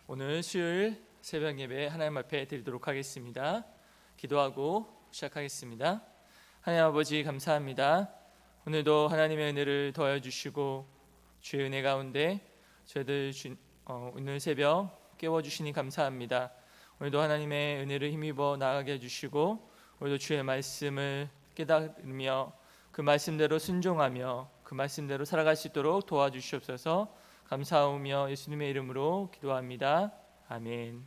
오늘 수요일 새벽 예배 하나님 앞에 드리도록 하겠습니다. 기도하고 시작하겠습니다. 하나님 아버지 감사합니다. 오늘도 하나님의 은혜를 더하여 주시고 주의 은혜 가운데 저희들 오늘 새벽 깨워주시니 감사합니다. 오늘도 하나님의 은혜를 힘입어 나아가게 해주시고 오늘도 주의 말씀을 깨달으며 그 말씀대로 순종하며 그 말씀대로 살아갈 수 있도록 도와주시옵소서. 감사하오며 예수님의 이름으로 기도합니다. 아멘.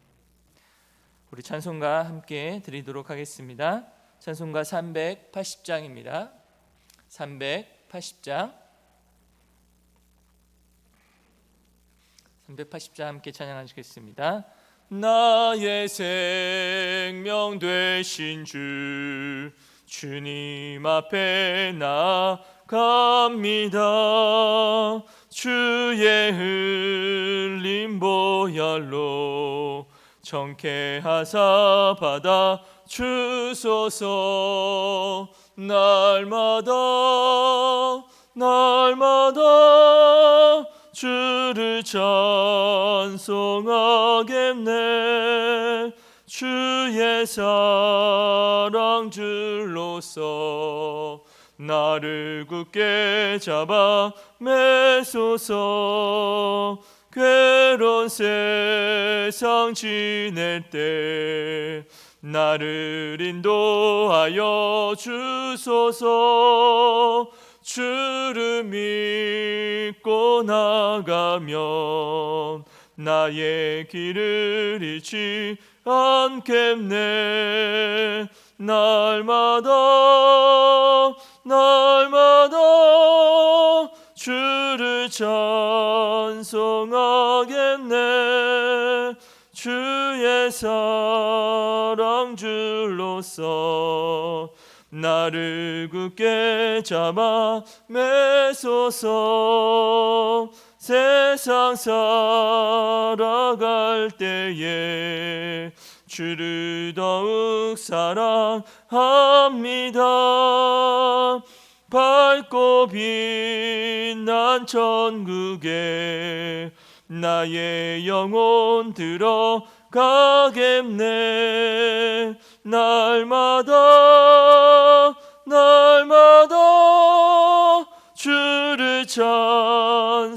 우리 찬송가 함께 드리도록 하겠습니다. 찬송가 380장입니다. 380장 함께 찬양하시겠습니다. 나의 생명 되신 주 주님 앞에 나갑니다. 주의 흘린 보혈로 정케하사 받아 주소서. 날마다 주를 찬송하겠네. 주의 사랑 줄로서 나를 굳게 잡아 매소서. 괴로운 세상 지낼 때 나를 인도하여 주소서. 주를 믿고 나가면 나의 길을 잃지 않겠네. 날마다 주를 찬송하겠네. 주의 사랑 줄로서 나를 굳게 잡아 매소서. 세상 살아갈 때에 주를 더욱 사랑합니다. 밝고 빛난 천국에 나의 영혼 들어가겠네. 날마다 주를 찬송하겠네.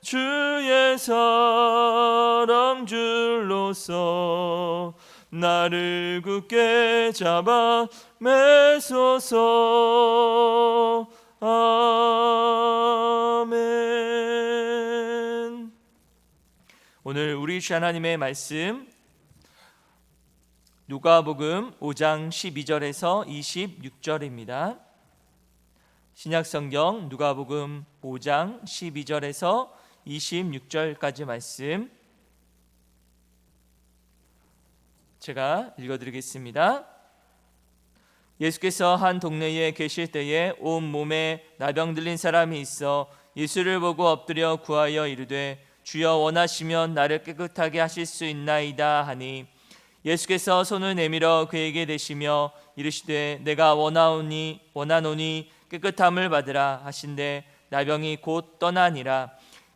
주의 사랑 줄로서 나를 굳게 잡아 매소서. 아멘. 오늘 우리 주 하나님의 말씀 누가복음 5장 12절에서 26절입니다. 신약성경 누가복음 5장 12절에서 26절까지 말씀 제가 읽어드리겠습니다. 예수께서 한 동네에 계실 때에 온 몸에 나병 들린 사람이 있어 예수를 보고 엎드려 구하여 이르되 주여 원하시면 나를 깨끗하게 하실 수 있나이다 하니 예수께서 손을 내밀어 그에게 대시며 이르시되 내가 원하노니 깨끗함을 받으라 하신대 나병이 곧 떠나니라.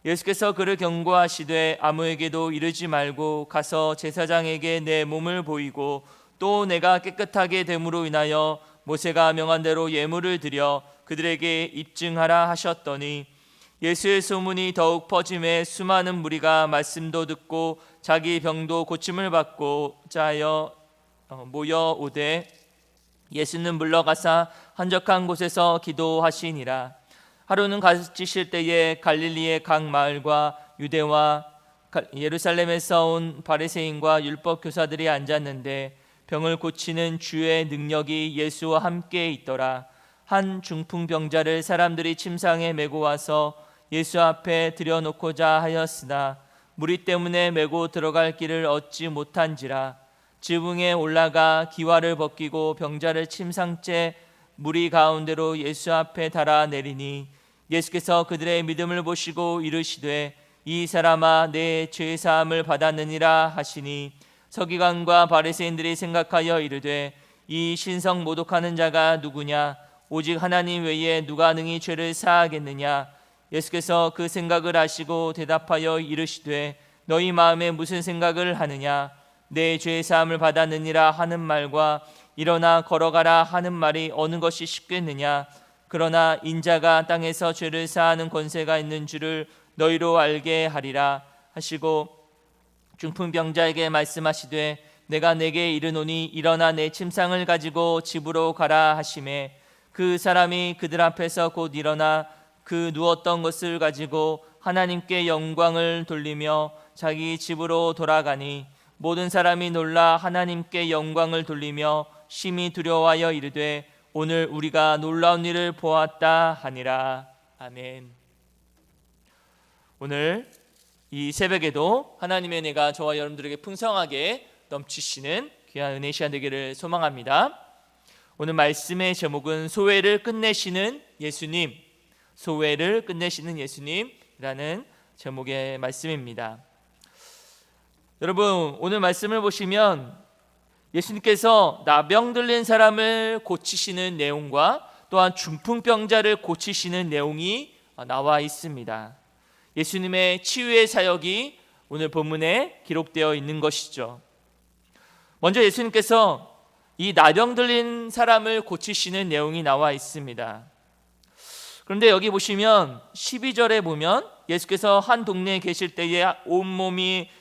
예수께서 그를 경고하시되 아무에게도 이르지 말고 가서 제사장에게 내 몸을 보이고 또 내가 깨끗하게 됨으로 인하여 모세가 명한 대로 예물을 드려 그들에게 입증하라 하셨더니 예수의 소문이 더욱 퍼짐에 수많은 무리가 말씀도 듣고 자기 병도 고침을 받고자 하여 모여오되 예수는 물러가사 한적한 곳에서 기도하시니라. 하루는 가지실 때에 갈릴리의 각 마을과 유대와 예루살렘에서 온 바리새인과 율법 교사들이 앉았는데 병을 고치는 주의 능력이 예수와 함께 있더라. 한 중풍병자를 사람들이 침상에 메고 와서 예수 앞에 들여놓고자 하였으나 무리 때문에 메고 들어갈 길을 얻지 못한지라. 지붕에 올라가 기와를 벗기고 병자를 침상째 무리 가운데로 예수 앞에 달아 내리니 예수께서 그들의 믿음을 보시고 이르시되 이 사람아 내 죄 사함을 받았느니라 하시니 서기관과 바리새인들이 생각하여 이르되 이 신성 모독하는 자가 누구냐? 오직 하나님 외에 누가 능히 죄를 사하겠느냐? 예수께서 그 생각을 아시고 대답하여 이르시되 너희 마음에 무슨 생각을 하느냐? 내 죄 사함을 받았느니라 하는 말과 일어나 걸어가라 하는 말이 어느 것이 쉽겠느냐? 그러나 인자가 땅에서 죄를 사하는 권세가 있는 줄을 너희로 알게 하리라 하시고 중풍병자에게 말씀하시되 내가 내게 이르노니 일어나 내 침상을 가지고 집으로 가라 하시매 그 사람이 그들 앞에서 곧 일어나 그 누웠던 것을 가지고 하나님께 영광을 돌리며 자기 집으로 돌아가니 모든 사람이 놀라 하나님께 영광을 돌리며 심히 두려워하여 이르되 오늘 우리가 놀라운 일을 보았다 하니라. 아멘. 오늘 이 새벽에도 하나님의 은혜가 저와 여러분들에게 풍성하게 넘치시는 귀한 은혜 시간 되기를 소망합니다. 오늘 말씀의 제목은 소회를 끝내시는 예수님, 소회를 끝내시는 예수님이라는 제목의 말씀입니다. 여러분, 오늘 말씀을 보시면 예수님께서 나병 들린 사람을 고치시는 내용과 또한 중풍병자를 고치시는 내용이 나와 있습니다. 예수님의 치유의 사역이 오늘 본문에 기록되어 있는 것이죠. 먼저 예수님께서 이 나병 들린 사람을 고치시는 내용이 나와 있습니다. 그런데 여기 보시면 12절에 보면 예수께서 한 동네에 계실 때에 온몸에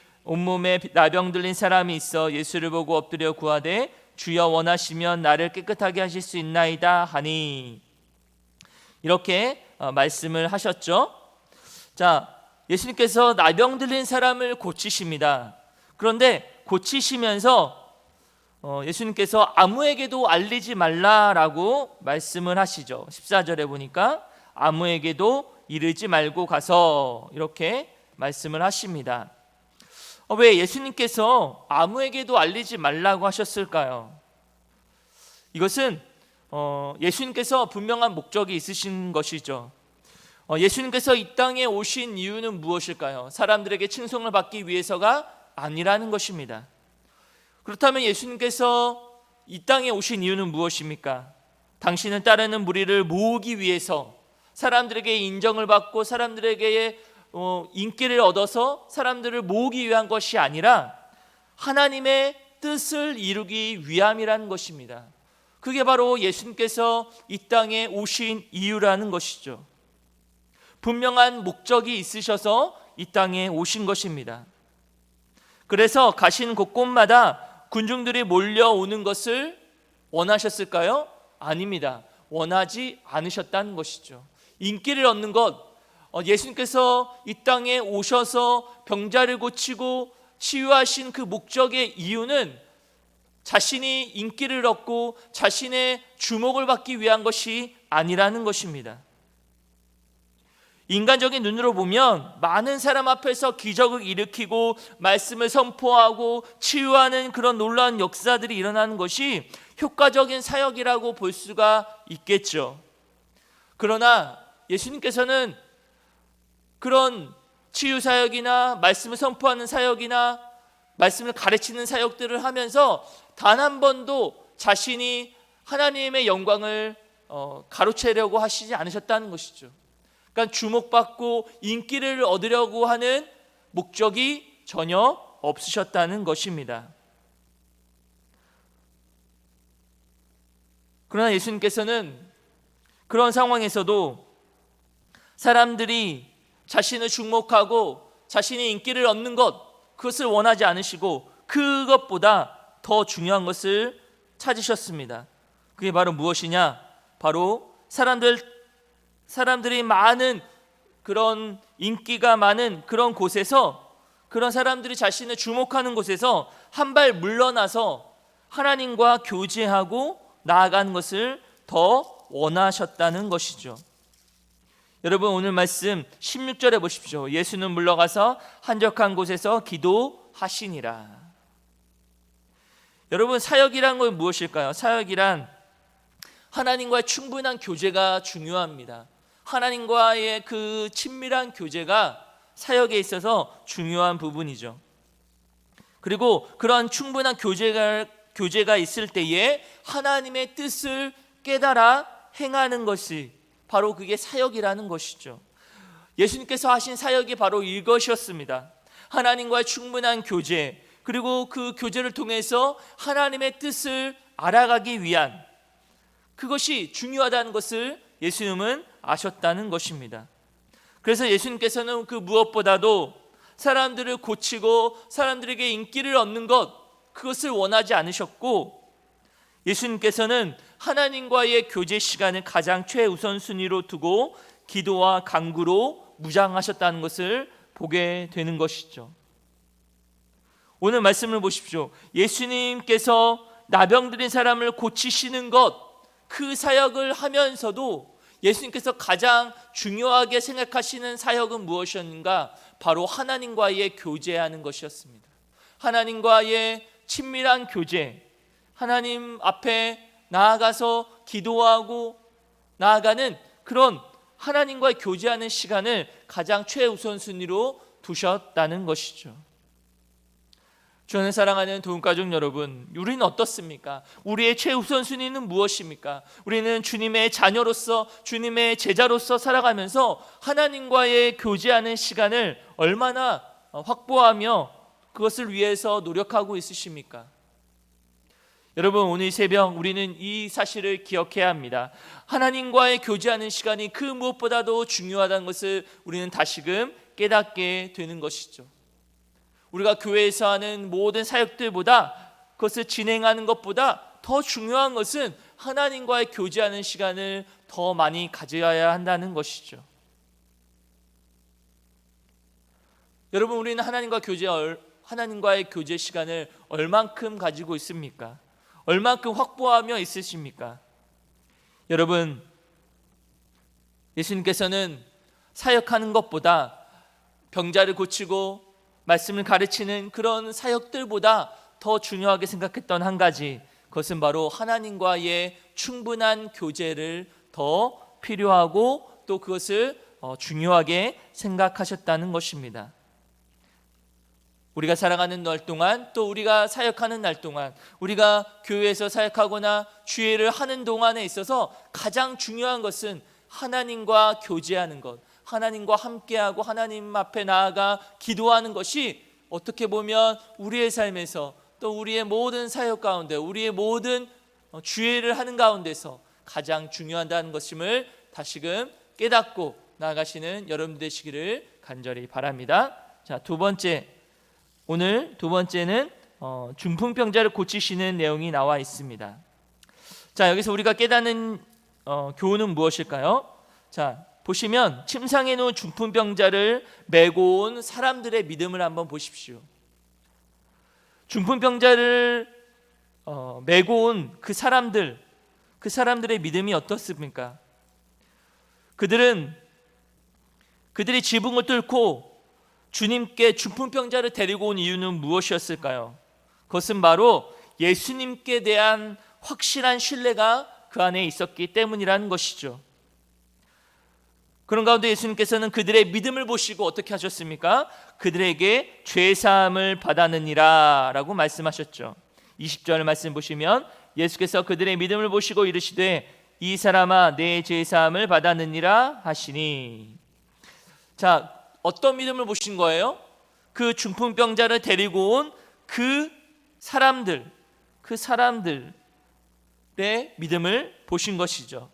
나병 들린 사람이 있어 예수를 보고 엎드려 구하되 주여 원하시면 나를 깨끗하게 하실 수 있나이다 하니 이렇게 말씀을 하셨죠. 자, 예수님께서 나병 들린 사람을 고치십니다. 그런데 고치시면서 예수님께서 아무에게도 알리지 말라라고 말씀을 하시죠. 14절에 보니까 아무에게도 이르지 말고 가서 이렇게 말씀을 하십니다. 왜 예수님께서 아무에게도 알리지 말라고 하셨을까요? 이것은 예수님께서 분명한 목적이 있으신 것이죠. 예수님께서 이 땅에 오신 이유는 무엇일까요? 사람들에게 칭송을 받기 위해서가 아니라는 것입니다. 그렇다면 예수님께서 이 땅에 오신 이유는 무엇입니까? 당신을 따르는 무리를 모으기 위해서, 사람들에게 인정을 받고 사람들에게 인기를 얻어서 사람들을 모으기 위한 것이 아니라 하나님의 뜻을 이루기 위함이라는 것입니다. 그게 바로 예수님께서 이 땅에 오신 이유라는 것이죠. 분명한 목적이 있으셔서 이 땅에 오신 것입니다. 그래서 가신 곳곳마다 군중들이 몰려오는 것을 원하셨을까요? 아닙니다. 원하지 않으셨다는 것이죠. 인기를 얻는 것, 예수님께서 이 땅에 오셔서 병자를 고치고 치유하신 그 목적의 이유는 자신이 인기를 얻고 자신의 주목을 받기 위한 것이 아니라는 것입니다. 인간적인 눈으로 보면 많은 사람 앞에서 기적을 일으키고 말씀을 선포하고 치유하는 그런 놀라운 역사들이 일어나는 것이 효과적인 사역이라고 볼 수가 있겠죠. 그러나 예수님께서는 그런 치유 사역이나 말씀을 선포하는 사역이나 말씀을 가르치는 사역들을 하면서 단 한 번도 자신이 하나님의 영광을 가로채려고 하시지 않으셨다는 것이죠. 그러니까 주목받고 인기를 얻으려고 하는 목적이 전혀 없으셨다는 것입니다. 그러나 예수님께서는 그런 상황에서도 사람들이 자신을 주목하고 자신의 인기를 얻는 것, 그것을 원하지 않으시고 그것보다 더 중요한 것을 찾으셨습니다. 그게 바로 무엇이냐? 바로 사람들이 많은 그런 인기가 많은 그런 곳에서, 그런 사람들이 자신을 주목하는 곳에서 한 발 물러나서 하나님과 교제하고 나아가는 것을 더 원하셨다는 것이죠. 여러분, 오늘 말씀 16절에 보십시오. 예수는 물러가서 한적한 곳에서 기도하시니라. 여러분, 사역이란 건 무엇일까요? 사역이란 하나님과의 충분한 교제가 중요합니다. 하나님과의 그 친밀한 교제가 사역에 있어서 중요한 부분이죠. 그리고 그런 충분한 교제가 있을 때에 하나님의 뜻을 깨달아 행하는 것이 바로 그게 사역이라는 것이죠. 예수님께서 하신 사역이 바로 이것이었습니다. 하나님과의 충분한 교제, 그리고 그 교제를 통해서 하나님의 뜻을 알아가기 위한, 그것이 중요하다는 것을 예수님은 아셨다는 것입니다. 그래서 예수님께서는 그 무엇보다도 사람들을 고치고 사람들에게 인기를 얻는 것, 그것을 원하지 않으셨고, 예수님께서는 하나님과의 교제 시간을 가장 최우선순위로 두고 기도와 간구로 무장하셨다는 것을 보게 되는 것이죠. 오늘 말씀을 보십시오. 예수님께서 나병 들린 사람을 고치시는 것, 그 사역을 하면서도 예수님께서 가장 중요하게 생각하시는 사역은 무엇이었는가? 바로 하나님과의 교제하는 것이었습니다. 하나님과의 친밀한 교제, 하나님 앞에 나아가서 기도하고 나아가는 그런 하나님과의 교제하는 시간을 가장 최우선순위로 두셨다는 것이죠. 주안에 사랑하는 도움가족 여러분, 우리는 어떻습니까? 우리의 최우선순위는 무엇입니까? 우리는 주님의 자녀로서, 주님의 제자로서 살아가면서 하나님과의 교제하는 시간을 얼마나 확보하며 그것을 위해서 노력하고 있으십니까? 여러분, 오늘 이 새벽 우리는 이 사실을 기억해야 합니다. 하나님과의 교제하는 시간이 그 무엇보다도 중요하다는 것을 우리는 다시금 깨닫게 되는 것이죠. 우리가 교회에서 하는 모든 사역들보다, 그것을 진행하는 것보다 더 중요한 것은 하나님과의 교제하는 시간을 더 많이 가져야 한다는 것이죠. 여러분, 우리는 하나님과의 교제 시간을 얼만큼 가지고 있습니까? 얼만큼 확보하며 있으십니까? 여러분, 예수님께서는 사역하는 것보다, 병자를 고치고 말씀을 가르치는 그런 사역들보다 더 중요하게 생각했던 한 가지, 그것은 바로 하나님과의 충분한 교제를 더 필요하고 또 그것을 중요하게 생각하셨다는 것입니다. 우리가 살아가는 날 동안, 또 우리가 사역하는 날 동안, 우리가 교회에서 사역하거나 주일을 하는 동안에 있어서 가장 중요한 것은 하나님과 교제하는 것, 하나님과 함께하고 하나님 앞에 나아가 기도하는 것이 어떻게 보면 우리의 삶에서, 또 우리의 모든 사역 가운데, 우리의 모든 주일을 하는 가운데서 가장 중요하다는 것임을 다시금 깨닫고 나아가시는 여러분 되시기를 간절히 바랍니다. 자, 오늘 두 번째는 중풍병자를 고치시는 내용이 나와 있습니다. 자, 여기서 우리가 깨닫는 교훈은 무엇일까요? 자, 보시면 침상에 놓은 중풍병자를 메고 온 사람들의 믿음을 한번 보십시오. 중풍병자를 메고 온 그 사람들의 믿음이 어떻습니까? 그들이 지붕을 뚫고 주님께 중풍병자를 데리고 온 이유는 무엇이었을까요? 그것은 바로 예수님께 대한 확실한 신뢰가 그 안에 있었기 때문이라는 것이죠. 그런 가운데 예수님께서는 그들의 믿음을 보시고 어떻게 하셨습니까? 그들에게 죄사함을 받았느니라 라고 말씀하셨죠. 20절 말씀 보시면 예수께서 그들의 믿음을 보시고 이르시되 이 사람아 내 죄사함을 받았느니라 하시니. 자, 어떤 믿음을 보신 거예요? 그 중풍병자를 데리고 온 그 사람들의 믿음을 보신 것이죠.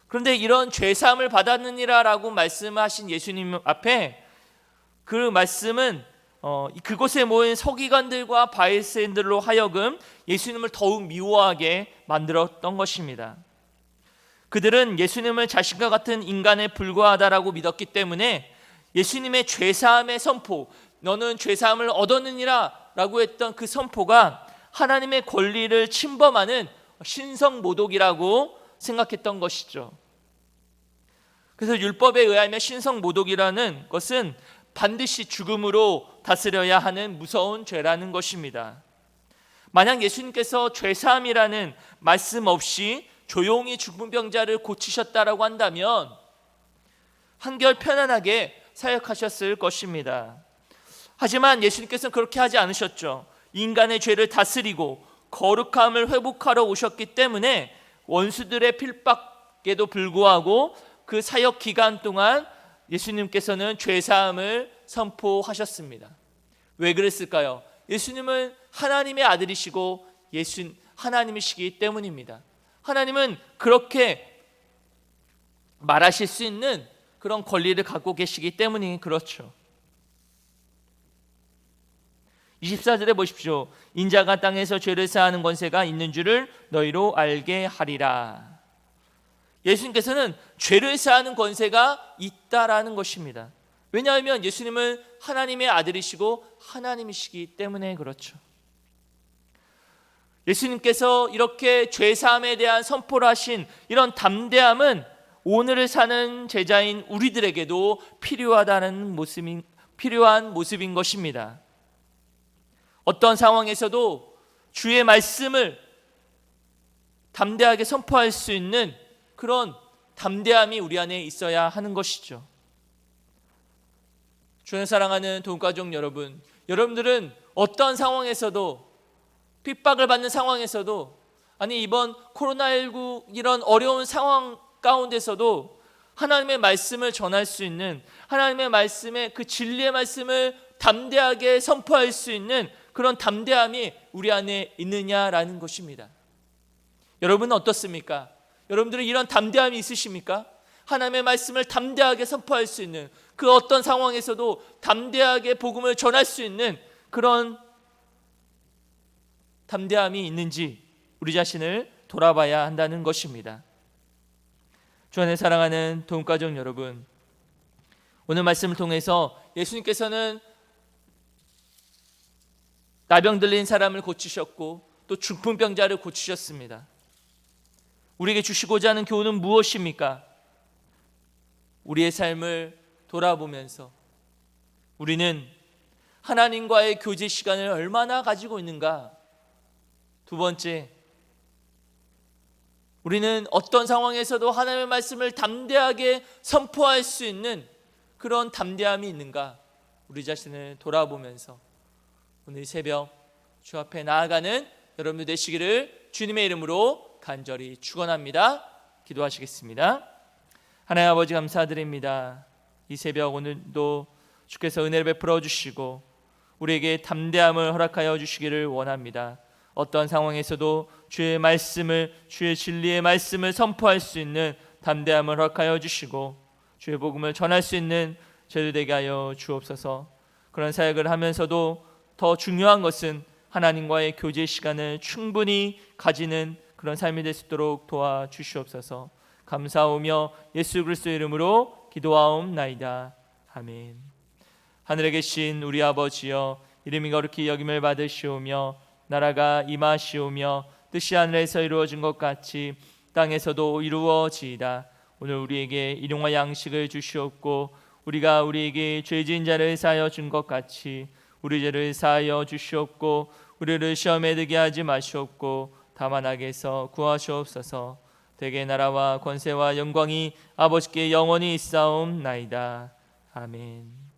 그런데 이런 죄사함을 받았느니라 라고 말씀하신 예수님 앞에, 그 말씀은 그곳에 모인 서기관들과 바리새인들로 하여금 예수님을 더욱 미워하게 만들었던 것입니다. 그들은 예수님을 자신과 같은 인간에 불과하다라고 믿었기 때문에 예수님의 죄사함의 선포, 너는 죄사함을 얻었느니라 라고 했던 그 선포가 하나님의 권리를 침범하는 신성모독이라고 생각했던 것이죠. 그래서 율법에 의하면 신성모독이라는 것은 반드시 죽음으로 다스려야 하는 무서운 죄라는 것입니다. 만약 예수님께서 죄사함이라는 말씀 없이 조용히 중풍병자를 고치셨다라고 한다면 한결 편안하게 사역하셨을 것입니다. 하지만 예수님께서는 그렇게 하지 않으셨죠. 인간의 죄를 다스리고 거룩함을 회복하러 오셨기 때문에 원수들의 필박에도 불구하고 그 사역 기간 동안 예수님께서는 죄사함을 선포하셨습니다. 왜 그랬을까요? 예수님은 하나님의 아들이시고 하나님이시기 때문입니다. 하나님은 그렇게 말하실 수 있는 그런 권리를 갖고 계시기 때문이 그렇죠. 24절에 보십시오. 인자가 땅에서 죄를 사하는 권세가 있는 줄을 너희로 알게 하리라. 예수님께서는 죄를 사하는 권세가 있다라는 것입니다. 왜냐하면 예수님은 하나님의 아들이시고 하나님이시기 때문에 그렇죠. 예수님께서 이렇게 죄사함에 대한 선포를 하신 이런 담대함은 오늘을 사는 제자인 우리들에게도 필요한 모습인 것입니다. 어떤 상황에서도 주의 말씀을 담대하게 선포할 수 있는 그런 담대함이 우리 안에 있어야 하는 것이죠. 주의 사랑하는 도움가족 여러분, 여러분들은 어떤 상황에서도 핍박을 받는 상황에서도 아니 이번 코로나19 이런 어려운 상황 가운데서도 하나님의 말씀을 전할 수 있는 하나님의 말씀의 그 진리의 말씀을 담대하게 선포할 수 있는 그런 담대함이 우리 안에 있느냐라는 것입니다. 여러분은 어떻습니까? 여러분들은 이런 담대함이 있으십니까? 하나님의 말씀을 담대하게 선포할 수 있는 그 어떤 상황에서도 담대하게 복음을 전할 수 있는 그런 담대함이 있는지 우리 자신을 돌아봐야 한다는 것입니다. 주 안에 사랑하는 도움가족 여러분, 오늘 말씀을 통해서 예수님께서는 나병 들린 사람을 고치셨고 또 중풍병자를 고치셨습니다. 우리에게 주시고자 하는 교훈은 무엇입니까? 우리의 삶을 돌아보면서 우리는 하나님과의 교제 시간을 얼마나 가지고 있는가? 두 번째, 우리는 어떤 상황에서도 하나님의 말씀을 담대하게 선포할 수 있는 그런 담대함이 있는가? 우리 자신을 돌아보면서 오늘 새벽 주 앞에 나아가는 여러분들 되시기를 주님의 이름으로 간절히 축원합니다. 기도하시겠습니다. 하나님 아버지 감사드립니다. 이 새벽 오늘도 주께서 은혜를 베풀어 주시고 우리에게 담대함을 허락하여 주시기를 원합니다. 어떤 상황에서도 주의 말씀을, 주의 진리의 말씀을 선포할 수 있는 담대함을 허락하여 주시고 주의 복음을 전할 수 있는 저희들 되게 하여 주옵소서. 그런 사역을 하면서도 더 중요한 것은 하나님과의 교제 시간을 충분히 가지는 그런 삶이 될 수 있도록 도와주시옵소서. 감사하오며 예수 그리스도의 이름으로 기도하옵나이다. 아멘. 하늘에 계신 우리 아버지여, 이름이 거룩히 여김을 받으시오며 나라가 임하시오며 뜻이 하늘에서 이루어진 것 같이 땅에서도 이루어지이다. 오늘 우리에게 일용할 양식을 주시옵고 우리가 우리에게 죄진 자를 사하여 준 것 같이 우리 죄를 사하여 주시옵고 우리를 시험에 들게 하지 마시옵고 다만 악에서 구하시옵소서. 대개 나라와 권세와 영광이 아버지께 영원히 있사옵나이다. 아멘.